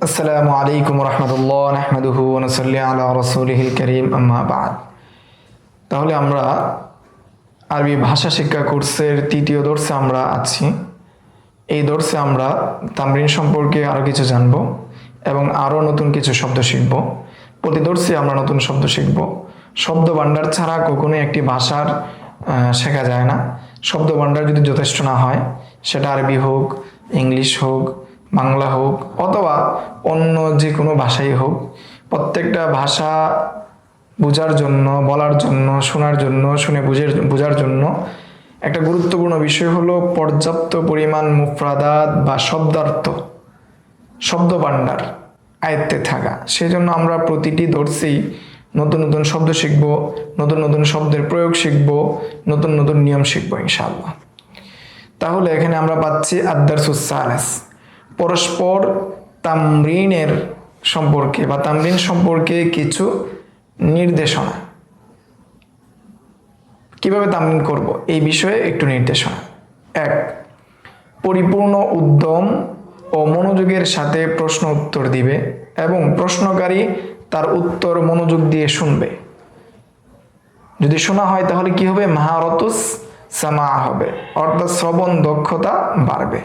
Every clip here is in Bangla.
আসসালামু আলাইকুম রহমতুল্লাহ নাহমাদুহু ওয়া নুসাল্লি আলা রাসূলিহিল কারীম আম্মা বা'দ। তাহলে আমরা আরবি ভাষা শিক্ষা কোর্সের তৃতীয় দর্শে আমরা আছি। এই দর্শে আমরা তামরিন সম্পর্কে আরও কিছু জানব এবং আরও নতুন কিছু শব্দ শিখব। প্রতি দর্শে আমরা নতুন শব্দ শিখব। শব্দ ভাণ্ডার ছাড়া কখনোই একটি ভাষার শেখা যায় না। শব্দ ভাণ্ডার যদি যথেষ্ট না হয়, সেটা আরবি হোক, ইংলিশ হোক, বাংলা হোক অথবা অন্য যে কোনো ভাষাই হোক, প্রত্যেকটা ভাষা বোঝার জন্য, বলার জন্য, শোনার জন্য, শুনে বোঝার জন্য একটা গুরুত্বপূর্ণ বিষয় হলো পর্যাপ্ত পরিমাণ মুফরাদাত বা শব্দার্থ, শব্দ ভাণ্ডার আয়ত্তে থাকা। সেই জন্য আমরা প্রতিটি দর্শেই নতুন নতুন শব্দ শিখব, নতুন নতুন শব্দের প্রয়োগ শিখব, নতুন নতুন নিয়ম শিখব ইনশাআল্লাহ। তাহলে এখানে আমরা পাচ্ছি আদ-দারসুস সালিস, পরস্পর তামরিনের সম্পর্কে বা তামরিন সম্পর্কে কিছু নির্দেশনা। কিভাবে তামরিন করব এই বিষয়ে একটু নির্দেশনা। 1. পরিপূর্ণ উদ্যম ও মনোযোগের সাথে প্রশ্ন উত্তর দিবে এবং প্রশ্নকারী তার উত্তর মনোযোগ দিয়ে শুনবে। যদি শোনা হয় তাহলে কি হবে? মাহারাতুস সামা হবে, অর্থাৎ শ্রবণ দক্ষতা বাড়বে।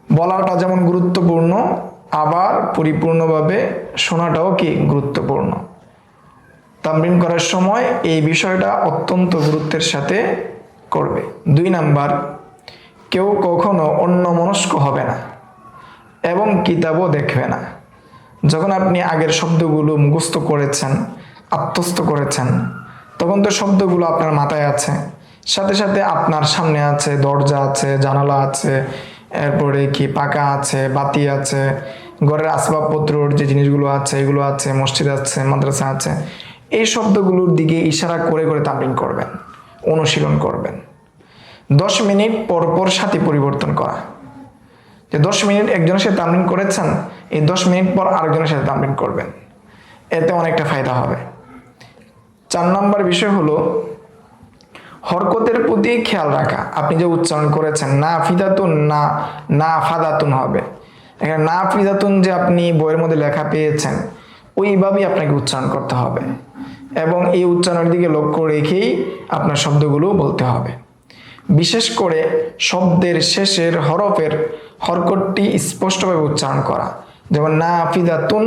বলাটা যেমন গুরুত্বপূর্ণ, আবার পরিপূর্ণভাবে শোনাটাও কি গুরুত্বপূর্ণ। তামরিন করার সময় এই বিষয়টা অত্যন্ত গুরুত্বের সাথে করবে। 2 নাম্বার, কেউ কখনো অন্যমনস্ক হবে না এবং কিতাবও দেখবে না। যখন আপনি আগের শব্দগুলো মুখস্থ করেছেন, আত্মস্থ করেছেন, তখন তো শব্দগুলো আপনার মাথায় আছে, সাথে সাথে আপনার সামনে আছে, দরজা আছে, জানালা আছে, এরপরে কি পাকা আছে, বাতি আছে, ঘরের আসবাবপত্রর যে জিনিসগুলো আছে এগুলো আছে, মসজিদ আছে, মাদ্রাসা আছে। এই শব্দগুলোর দিকে ইশারা করে করে তামরিন করবেন, অনুশীলন করবেন। 10 মিনিট পর পর সাথী পরিবর্তন করা। যে 10 মিনিট একজনের সাথে তামরিন করেছেন, এই 10 মিনিট পর আরেকজনের সাথে তামরিন করবেন, এতে অনেকটা ফায়দা হবে। 4 নম্বর বিষয় হলো হরকতের প্রতি খেয়াল রাখা। আপনি যে উচ্চারণ করেছেন নাফিদাতুন, না ফাদাতুন হবে। এখানে নাফিদাতুন যে আপনি বইয়ের মধ্যে লেখা পেয়েছেন ওইভাবেই আপনাকে উচ্চারণ করতে হবে এবং এই উচ্চারণের দিকে লক্ষ্য রেখেই আপনার শব্দগুলো বলতে হবে। বিশেষ করে শব্দের শেষের হরফের হরকতটি স্পষ্টভাবে উচ্চারণ করা। যেমন নাফিদাতুন,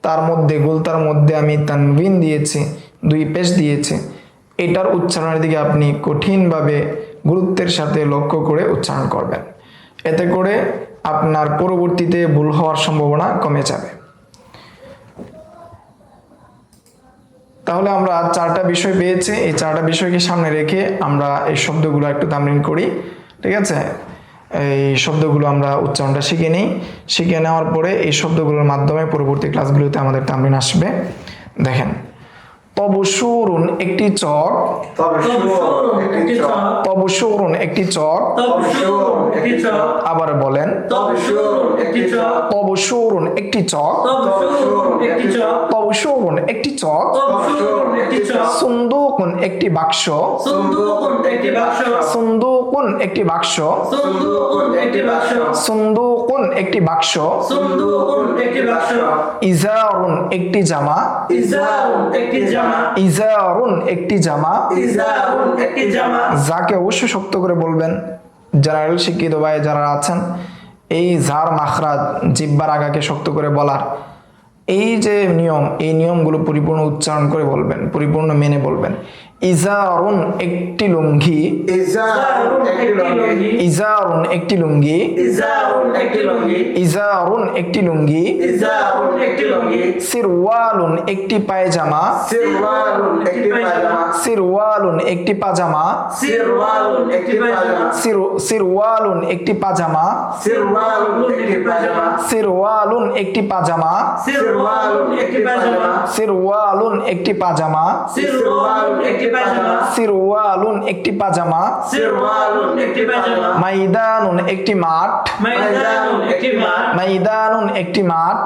তার মধ্যে গোলতার মধ্যে আমি তানবিন দিয়েছি, 2 পেশ দিয়েছি। এটার উচ্চারণের দিকে আপনি কঠিনভাবে গুরুত্বের সাথে লক্ষ্য করে উচ্চারণ করবেন। এতে করে আপনার পরবর্তীতে ভুল হওয়ার সম্ভাবনা কমে যাবে। তাহলে আমরা 4টা বিষয় পেয়েছি। এই 4টা বিষয়কে সামনে রেখে আমরা এই শব্দগুলো একটু তামরিন করি, ঠিক আছে? এই শব্দগুলো আমরা উচ্চারণটা শিখে নিই। শিখে নেওয়ার পরে এই শব্দগুলোর মাধ্যমে পরবর্তী ক্লাসগুলোতে আমাদের তামরিন আসবে। দেখেন, তবসুরুন একটি চক, তবসুরুন একটি চক। আবার বলেন, তবসুরুন একটি চক, তবসুরুন একটি চক। সুন্দুকুন একটি বাক্স, সুন্দুকুন একটি বাক্স, সুন্দুকুন একটি বাক্স। ইজারুন একটি জামা, ইজারুন একটি জামা। যাকে অবশ্যই শক্ত করে বলবেন। জেনারেল শিক্ষিত ভাই যারা আছেন, এই জার মাখরাজ, জিহ্বার আগাকে শক্ত করে বলার এই যে নিয়ম, এই নিয়মগুলো পরিপূর্ণ উচ্চারণ করে বলবেন, পরিপূর্ণ মেনে বলবেন। ইজারুন একটি লুঙ্গি, ইজারুন একটি লুঙ্গি, ইজারুন একটি লুঙ্গি। সিরওয়ালুন একটি পায়জামা, সিরওয়ালুন একটি পাজামা, সিরওয়ালুন একটি পাজামা, সিরওয়ালুন একটি পাজামা, সিরওয়ালুন একটি পাজামা, সিরওয়ালুন একটি পাজামা। মাইদানুন একটি মাঠ, মাইদানুন একটি মাঠ,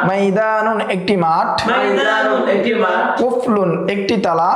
মাইদানুন একটি মাঠ। কুফলুন একটি তালা,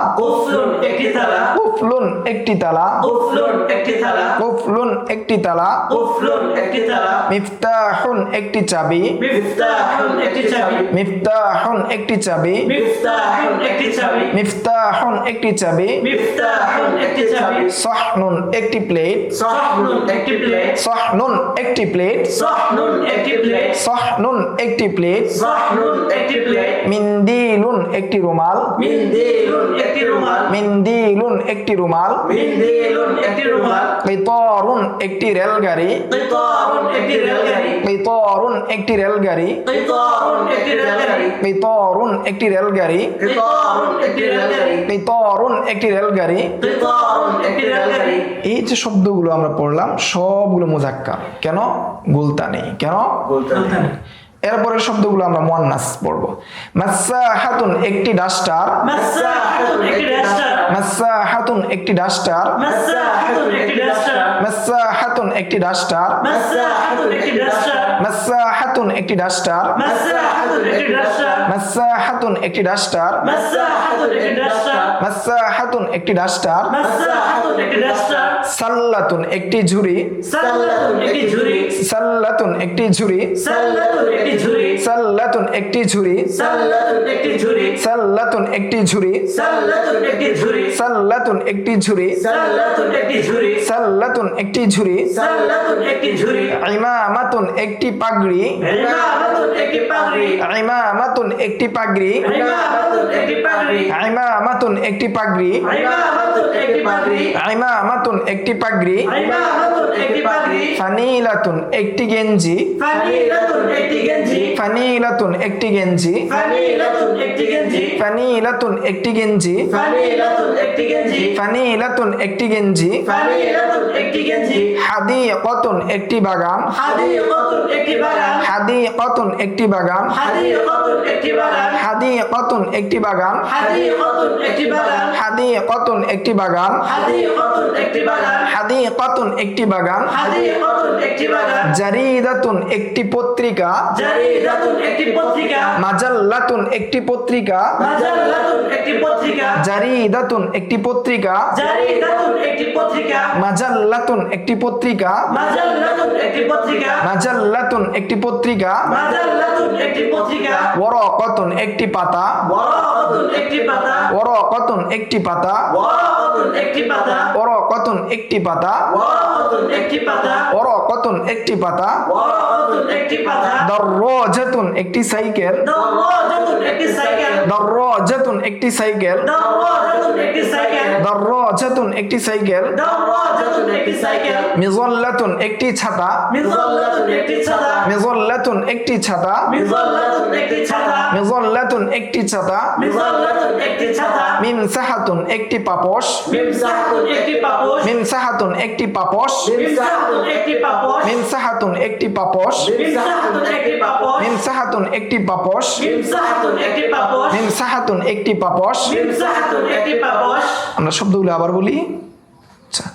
কুফলুন একটি তালা, কুফলুন একটি তালা, কুফলুন একটি তালা, কুফলুন একটি তালা, মিফতাহুন একটি চাবি, মিফতাহুন একটি চাবি, মিফতাহুন একটি চাবি, মিফতাহুন একটি চাবি, মিফতাহুন একটি চাবি, মিফতাহুন একটি চাবি, সাহনুন একটি প্লেট, সাহনুন একটি প্লেট, সাহনুন একটি প্লেট, সাহনুন একটি প্লেট, সাহনুন একটি প্লেট, সাহনুন একটি প্লেট, মিন্দিলুন একটি রুমাল, মিন্দিলুন একটি রুমাল, মিন্দিলুন একটি রুমাল, মিন্দিলুন একটি রুমাল, কিতারুন একটি রেলগাড়ি, কিতারুন একটি রেলগাড়ি, কিতারুন একটি রেলগাড়ি, কিতারুন একটি রেলগাড়ি, কিতারুন একটি রেলগাড়ি, কিতারুন একটি রেলগাড়ি, কিতারুন একটি রেলগাড়ি। কিতারুন একটি রেলগাড়ি। এই যে শব্দগুলো আমরা পড়লাম সবগুলো মুজাক্কার। কেন? গুলতা নেই। কেন? এরপরের শব্দগুলো আমরা মুয়ান্নাস পড়বো। মাসাহাতুন একটি ডাস্টার, মাসাহাতুন একটি ডাস্টার, মাসাহাতুন একটি ডাস্টার, মাসাহাতুন একটি ডাস্টার, মাসাহাতুন একটি ডাস্টার, মাসাহাতুন একটি ডাস্টার, মাসাহাতুন একটি ডাস্টার, মাসাহাতুন একটি ডাস্টার, মাসাহাতুন একটি ডাস্টার, মাসাহাতুন একটি ডাস্টার, মাসাহাতুন একটি ডাস্টার, মাসাহাতুন একটি ডাস্টার, সাল্লাতুন একটি ঝুড়ি, সাল্লাতুন একটি ঝুড়ি, সাল্লাতুন একটি ঝুড়ি, সাল্লাতুন একটি ঝুড়ি, সাল্লাতুন একটি ঝুড়ি, সাল্লাতুন একটি ঝুড়ি, সাল্লাতুন একটি ঝুড়ি, সাল্লাতুন একটি ঝুড়ি, সাল্লাতুন একটি ঝুড়ি, সাল্লাতুন একটি ঝুড়ি, সাল্লাতুন একটি ঝুড়ি, সাল্লাতুন একটি ঝুড়ি, ইমামাতুন একটি পাগড়ি, ইমামাতুন একটি পাগড়ি, ইমামাতুন একটি পাগড়ি, ইমামাতুন একটি পাগড়ি, ইমামাতুন একটি পাগড়ি, ইমামাতুন একটি পাগড়ি, ইমামাতুন একটি পাগড়ি, ইমামাতুন একটি পাগড়ি, ফানিলাতুন একটি গেঞ্জি, ফানিলাতুন একটি গেঞ্জি, ফানিলাতুন একটি গেঞ্জি, ফানিলাতুন একটি গেঞ্জি, ফানিলাতুন একটি গেঞ্জি, ফানিলাতুন একটি গেঞ্জি, ফানিলাতুন একটি গেঞ্জি, ফানিলাতুন একটি গেঞ্জি, হাদিকাতুন একটি বাগান, হাদিকাতুন একটি বাগান, হাদিকাতুন একটি বাগান, হাদিকাতুন একটি বাগান, হাদিকাতুন একটি বাগান, হাদিকাতুন একটি বাগান, হাদিকাতুন একটি বাগান, হাদিকাতুন একটি বাগান, হাদিকাতুন একটি বাগান, হাদিকাতুন একটি বাগান, জারিদাতুন একটি পত্রিকা, জারিদাতুন একটি পত্রিকা, মাজাল্লাতুন একটি পত্রিকা, মাজাল্লাতুন একটি পত্রিকা, জারিদাতুন একটি পত্রিকা, জারিদাতুন একটি পত্রিকা, মাজাল্লাতুন একটি পত্রিকা, মাজাল্লাতুন একটি পত্রিকা, মাজাল্লাতুন একটি পত্রিকা, মাজাল্লাতুন একটি পত্রিকা, ওয়ারাকাতুন একটি পাতা, ওয়ারাকাতুন একটি পাতা, ওয়ারাকাতুন একটি পাতা, ওয়ারাকাতুন একটি পাতা, ওয়ারাকাতুন একটি পাতা, ওয়ারাকাতুন একটি পাতা, ওয়ারাকাতুন একটি পাতা, ওয়ারাকাতুন একটি পাতা, দাররাজাতুন একটি সাইকেল, দাররাজাতুন একটি সাইকেল, দাররাজাতুন একটি সাইকেল, দাররাজাতুন একটি সাইকেল, দাররাজাতুন একটি সাইকেল, দাররাজাতুন একটি সাইকেল, মিজাল্লাতুন একটি ছাতা, মিজাল্লাতুন একটি ছাতা, মিজাল্লাতুন একটি ছাতা, মিজাল্লাতুন একটি ছাতা, মিজাল্লাতুন একটি ছাতা, মিজাল্লাতুন একটি ছাতা, মিমসাহাতুন একটি পাপোশ, মিমসাহাতুন একটি পাপোশ, মিমসাহাতুন একটি পাপোশ, মিমসাহাতুন একটি পাপোশ, মিমসাহাতুন একটি পাপোশ, মিমসাহাতুন একটি পাপোশ, মিমসাহাতুন একটি পাপোশ, মিমসাহাতুন একটি পাপোশ, মিমসাহাতুন একটি পাপোশ। মিমসাহাতুন একটি পাপোশ, আমরা শব্দগুলো আবার বলি। আচ্ছা,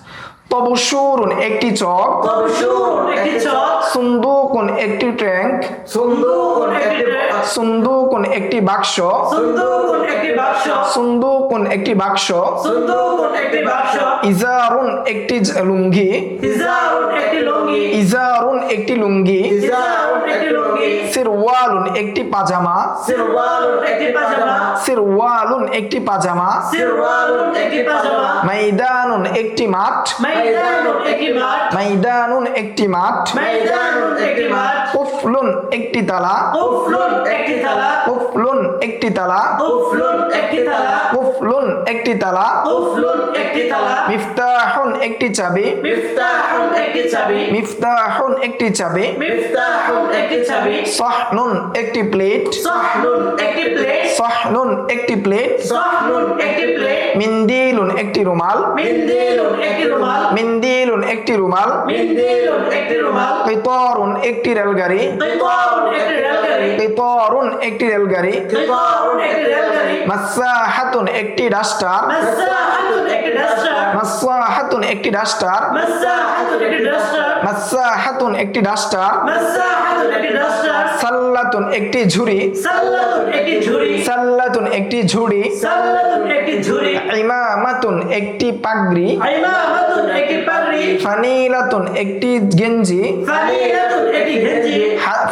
তবসুরুন একটি চক, তবসুরুন একটি চক, সুন্দুকুন একটি ট্যাঙ্ক, সুন্দুকুন একটি ট্যাঙ্ক, সুন্দুকুন একটি বাক্স, সুন্দুকুন একটি বাক্স, সুন্দুকুন একটি বাক্স, সুন্দুকুন একটি বাক্স, ইজারুন একটি লুঙ্গি, ইজারুন একটি লুঙ্গি, ইজারুন একটি লুঙ্গি, ইজারুন একটি লুঙ্গি, সিরওয়ালুন একটি পাজামা, সিরওয়ালুন একটি পাজামা, সিরওয়ালুন একটি পাজামা, সিরওয়ালুন একটি পাজামা, মাইদানুন একটি মাঠ, মাইদানুন একটি মাঠ, মাইদানুন একটি মাঠ, মাইদানুন একটি মাঠ, কুফলুন একটি তালা, কুফলুন একটি তালা, কুফলুন একটি তালা, কুফলুন একটি তালা, কুফলুন একটি তালা, কুফলুন একটি তালা, মিফতাহুন একটি চাবি, মিফতাহুন একটি চাবি, মিফতাহুন একটি চাবি, মিফতাহুন একটি চাবি, সাহনুন একটি প্লেট, সাহনুন একটি প্লেট, সাহনুন একটি প্লেট, সাহনুন একটি প্লেট, মিন্দিলুন একটি রুমাল, মিন্দিলুন একটি রুমাল, মিন্দিলুন একটি রুমাল, মিন্দিলুন একটি রুমাল, কিতারুন একটি রেলগাড়ি, কিতারুন একটি রেলগাড়ি, কিতারুন একটি রেলগাড়ি, কিতারুন একটি রেলগাড়ি, মাসাহাতুন একটি ডাস্টার, মাসাহাতুন একটি ডাস্টার মাসাহাতুন একটি ডাস্টার মাসাহাতুন একটি ডাস্টার মাসাহাতুন একটি ডাস্টার মাসাহাতুন একটি ডাস্টার সাল্লাতুন একটি ঝুড়ি সাল্লাতুন একটি ঝুড়ি সাল্লাতুন একটি ঝুড়ি সাল্লাতুন একটি ঝুড়ি ইমামাতুন একটি পাগড়ি ইমামাতুন একটি পাগড়ি ফানিলাতুন একটি গেঞ্জি ফানিলাতুন একটি গেঞ্জি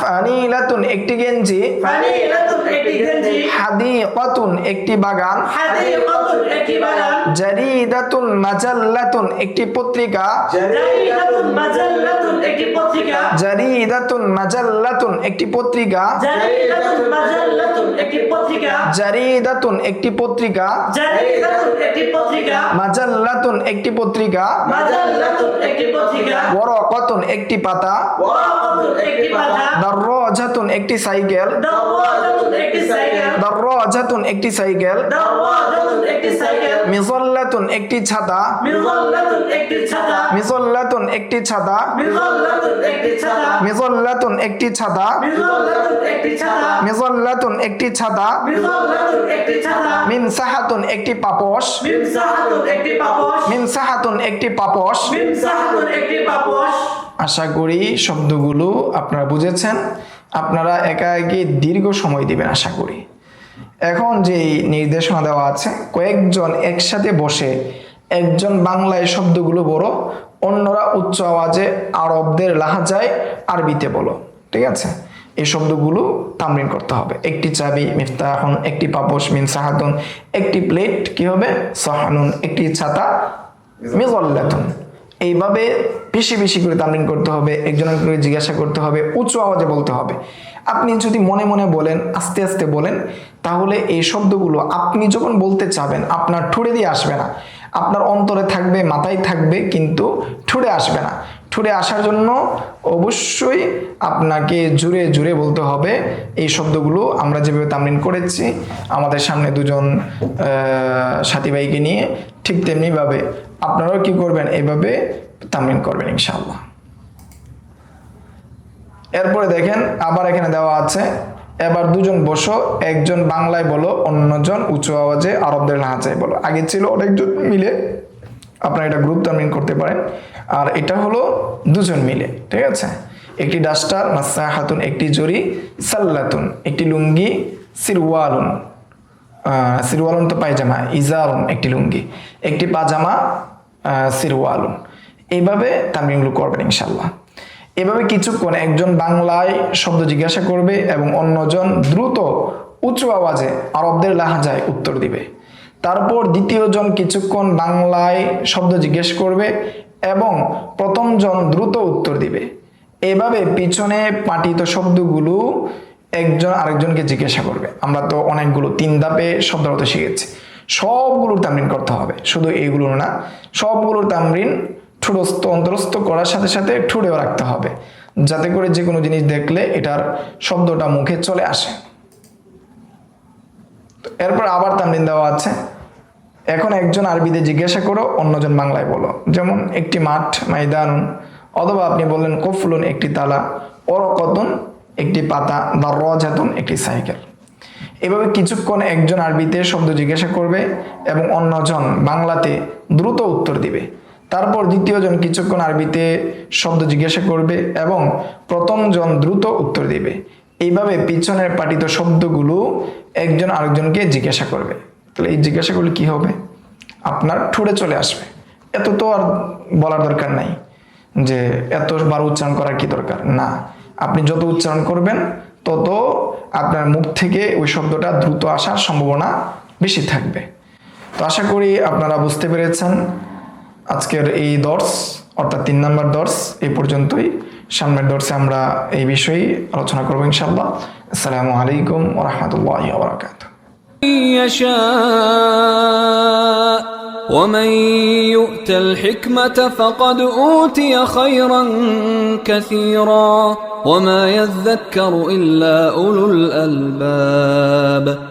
ফানিলাতুন একটি গেঞ্জি ফানিলাতুন একটি গেঞ্জি হাদিকাতুন একটি বাগান হাদিকাতুন একটি বাগান জারিদাতুন মাজাল্লাতুন একটি পত্রিকা জারিদাতুন মাজাল্লাতুন একটি পত্রিকা জারিদাতুন মাজাল্লাতুন একটি পত্রিকা জারিদাতুন মাজাল্লাতুন একটি পত্রিকা জারিদাতুন একটি পত্রিকা জারিদাতুন একটি পত্রিকা মাজাল্লাতুন একটি পত্রিকা মাজাল্লাতুন একটি পত্রিকা ওয়ারাকাতুন একটি পাতা ওয়ারাকাতুন একটি পাতা দাররাজাতুন একটি সাইকেল দাওয়াজাতুন একটি সাইকেল দাররাজাতুন একটি সাইকেল দাওয়াজাতুন একটি সাইকেল মিজাল্লাতুন একটি ছাতা মিজাল্লাতুন একটি ছাতা মিজাল্লাতুন একটি ছাতা মিজাল্লাতুন একটি ছাতা মিজাল্লাতুন একটি ছাতা মিজাল্লাতুন একটি ছাতা মিজাল্লাতুন একটি ছাতা মিজাল্লাতুন একটি ছাতা মিমসাহাতুন একটি পাপোশ মিমসাহাতুন একটি পাপোশ মিমসাহাতুন একটি পাপোশ মিমসাহাতুন একটি পাপোশ। আশা করি শব্দগুলো আপনারা বুঝেছেন। আপনারা একা একে দীর্ঘ সময় দিবেন আশা করি। এখন যে নির্দেশনা দেওয়া আছে, কয়েকজন একসাথে বসে একজন বাংলায় শব্দগুলো বলো, অন্যরা উচ্চ আওয়াজে আরবদের লাহাজায় আরবিতে বলো। ঠিক আছে, এই শব্দগুলো তামরিন করতে হবে। একটি চাবি মিফতাহুন, একটি পাপোশ মিমসাহাতুন, একটি প্লেট কি হবে সাহানুন, একটি ছাতা মিজাল্লাতুন। এইভাবে বেশি বেশি করে তামরিন করতে হবে, একজনের করে জিজ্ঞাসা করতে হবে, উঁচু আওয়াজে বলতে হবে। আপনি যদি মনে মনে বলেন, আস্তে আস্তে বলেন, তাহলে এই শব্দগুলো আপনি যখন বলতে চাবেন আপনার ঠুড়ে দিয়ে আসবে না, আপনার অন্তরে থাকবে, মাথায় থাকবে, কিন্তু ঠুড়ে আসবে না। ঠুড়ে আসার জন্য অবশ্যই আপনাকে জুড়ে জুড়ে বলতে হবে। এই শব্দগুলো আমরা যেভাবে তামরিন করেছি আমাদের সামনে দুজন সাথী ভাইকে নিয়ে, ঠিক তেমনিভাবে আপনারাও কি করবেন, এইভাবে তামরিন করবেন ইনশাআল্লাহ। এরপরে দেখেন আবার এখানে দেওয়া আছে, এবার দুজন বসো, একজন বাংলায় বলো, অন্যজন উঁচু আওয়াজে আরবদের লাহাজায় বলো। আগে ছিল অনেকজন মিলে, আপনারা এটা গ্রুপ তামরিন করতে পারেন, আর এটা হলো দুজন মিলে। ঠিক আছে, একটি ডাস্টার মাসাহাতুন একটি জরি, সাল্লাতুন একটি লুঙ্গি, সিরওয়ালুন সিরওয়ালুন তো পায়জামা, ইজারুন একটি লুঙ্গি, একটি পাজামা সিরওয়ালুন। এইভাবে তামরিনগুলো করবেন ইনশাআল্লাহ। এভাবে কিছুক্ষণ একজন বাংলায় শব্দ জিজ্ঞাসা করবে এবং অন্যজন দ্রুত উঁচু আওয়াজে আরবদের লাহাজায় উত্তর দিবে। তারপর দ্বিতীয়জন কিছুক্ষণ বাংলায় শব্দ জিজ্ঞেস করবে এবং প্রথমজন দ্রুত উত্তর দিবে। এভাবে পিছনে পাঠিত শব্দগুলো একজন আরেকজনকে জিজ্ঞাসা করবে। আমরা তো অনেকগুলো 3 ধাপে শব্দ অর্থ শিখেছি, সবগুলোর তামরিন করতে হবে, শুধু এইগুলো না, সবগুলোর তামরিন ঠুড়স্থ অন্তরস্থ করার সাথে সাথে ঠুড়েও রাখতে হবে, যাতে করে যে কোনো জিনিস দেখলে এটার শব্দটা মুখে চলে আসে। এরপর আবার তামরিন দেওয়া আছে, এখন একজন আরবিতে জিজ্ঞাসা করো, অন্যজন বাংলায় বলো। যেমন একটি মাঠ ময়দানুন, অথবা আপনি বললেন কফলুন একটি তালা, ওরকতুন একটি পাতা, দাররাজাতুন একটি সাইকেল। এভাবে কিছুক্ষণ একজন আরবিতে শব্দ জিজ্ঞাসা করবে এবং অন্যজন বাংলাতে দ্রুত উত্তর দিবে। তারপর দ্বিতীয়জন কিছুক্ষণ আরবিতে শব্দ জিজ্ঞাসা করবে এবং প্রথমজন দ্রুত উত্তর দিবে। এইভাবে পিছনের পাঠিত শব্দগুলো একজন আরেকজনকে জিজ্ঞাসা করবে। তাহলে এই জিজ্ঞাসা করলে কি হবে, আপনার ঠুড়ে চলে আসবে। এত তো আর বলার দরকার নাই যে এতবার উচ্চারণ করার কি দরকার, না, আপনি যত উচ্চারণ করবেন তত আপনার মুখ থেকে ওই শব্দটা দ্রুত আসার সম্ভাবনা বেশি থাকবে। তো আশা করি আপনারা বুঝতে পেরেছেন। আজকের এই দর্স অর্থাৎ 3 নম্বর দর্স এই পর্যন্তই। সামনের দর্সে আমরা এই বিষয়ে আলোচনা করব ইনশাআল্লাহ। আসসালামু আলাইকুম ওয়া রাহমাতুল্লাহি ওয়া বারাকাতুহু। يشاء ومن يؤت الحكمة فقد أوتي خيرا كثيرا وما يذكر إلا أولو الألباب